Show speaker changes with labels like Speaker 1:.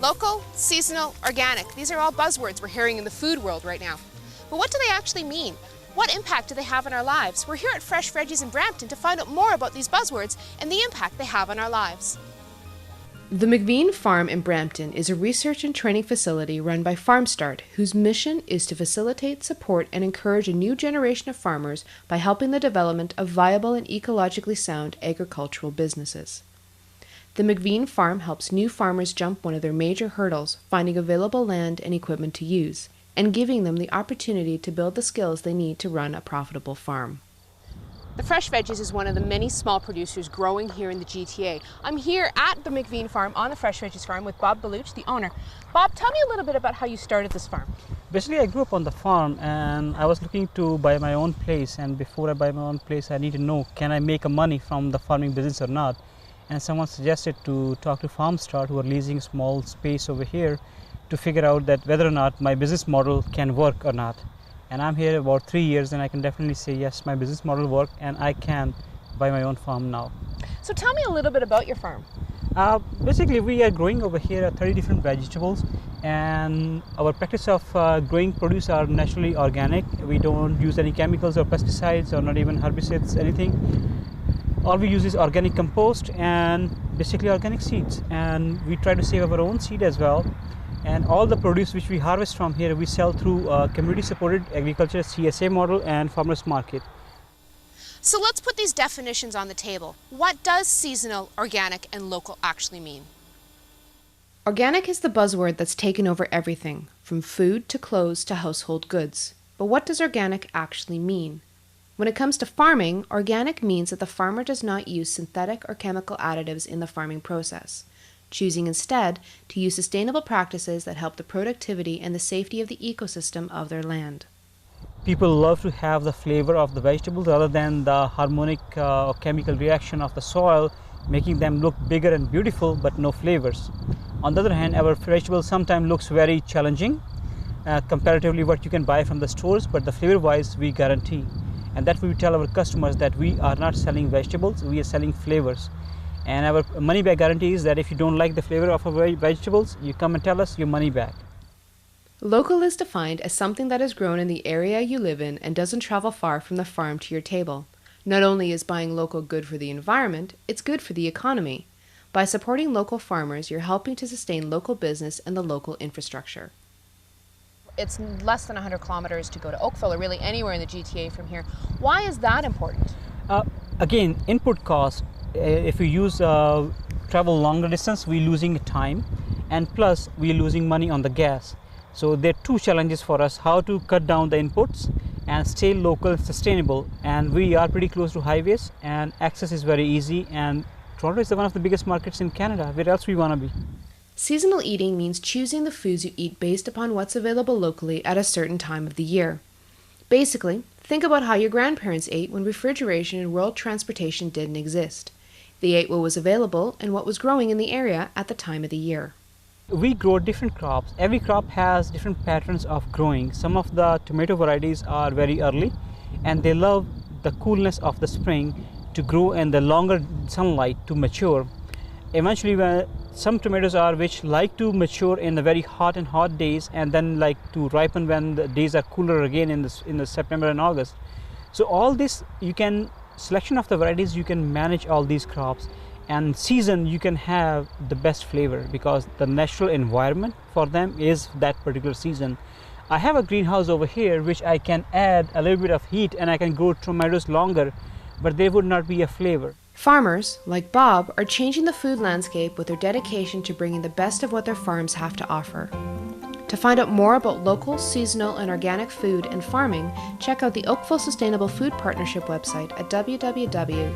Speaker 1: Local, seasonal, organic. These are all buzzwords we're hearing in the food world right now. But what do they actually mean? What impact do they have on our lives? We're here at Fresh Veggies in Brampton to find out more about these buzzwords and the impact they have on our lives.
Speaker 2: The McVean Farm in Brampton is a research and training facility run by FarmStart, whose mission is to facilitate, support, and encourage a new generation of farmers by helping the development of viable and ecologically sound agricultural businesses. The McVean Farm helps new farmers jump one of their major hurdles, finding available land and equipment to use, and giving them the opportunity to build the skills they need to run a profitable farm.
Speaker 1: The Fresh Veggies is one of the many small producers growing here in the GTA. I'm here at the McVean Farm on the Fresh Veggies farm with Bob Baluch, the owner. Bob, tell me a little bit about how you started this farm.
Speaker 3: Basically, I grew up on the farm and I was looking to buy my own place, and before I buy my own place I need to know, can I make a money from the farming business or not? And someone suggested to talk to FarmStart, who are leasing small space over here, to figure out that whether or not my business model can work or not. And I'm here about 3 years and I can definitely say yes, my business model works and I can buy my own farm now.
Speaker 1: So tell me a little bit about your farm.
Speaker 3: Basically, we are growing over here 30 different vegetables, and our practice of growing produce are naturally organic. We don't use any chemicals or pesticides or not even herbicides, anything. All we use is organic compost and basically organic seeds, and we try to save our own seed as well. And all the produce which we harvest from here, we sell through community supported agriculture CSA model and farmers market.
Speaker 1: So let's put these definitions on the table. What does seasonal, organic, and local actually mean?
Speaker 2: Organic is the buzzword that's taken over everything, from food to clothes to household goods. But what does organic actually mean? When it comes to farming, organic means that the farmer does not use synthetic or chemical additives in the farming process, choosing instead to use sustainable practices that help the productivity and the safety of the ecosystem of their land.
Speaker 3: People love to have the flavor of the vegetables rather than the harmonic or chemical reaction of the soil, making them look bigger and beautiful but no flavors. On the other hand, our vegetables sometimes looks very challenging comparatively what you can buy from the stores, but the flavor wise we guarantee. And that we tell our customers that we are not selling vegetables, we are selling flavors. And our money back guarantee is that if you don't like the flavor of our vegetables, you come and tell us your money back.
Speaker 2: Local is defined as something that is grown in the area you live in and doesn't travel far from the farm to your table. Not only is buying local good for the environment, it's good for the economy. By supporting local farmers, you're helping to sustain local business and the local infrastructure.
Speaker 1: It's less than 100 kilometers to go to Oakville or really anywhere in the GTA from here. Why is that important?
Speaker 3: Again, input cost. If we use travel longer distance, we're losing time, and plus we're losing money on the gas. So there are two challenges for us: how to cut down the inputs and stay local and sustainable. And we are pretty close to highways and access is very easy, and Toronto is one of the biggest markets in Canada. Where else we want to be?
Speaker 2: Seasonal eating means choosing the foods you eat based upon what's available locally at a certain time of the year. Basically, think about how your grandparents ate when refrigeration and world transportation didn't exist. They ate what was available and what was growing in the area at the time of the year.
Speaker 3: We grow different crops. Every crop has different patterns of growing. Some of the tomato varieties are very early and they love the coolness of the spring to grow and the longer sunlight to mature. Eventually, some tomatoes are which like to mature in the very hot days and then like to ripen when the days are cooler again in the September and August. So all this selection of the varieties, you can manage all these crops, and season you can have the best flavor because the natural environment for them is that particular season. I have a greenhouse over here which I can add a little bit of heat and I can grow tomatoes longer, but there would not be a flavor.
Speaker 2: Farmers, like Bob, are changing the food landscape with their dedication to bringing the best of what their farms have to offer. To find out more about local, seasonal, and organic food and farming, check out the Oakville Sustainable Food Partnership website at www.osfp.ca.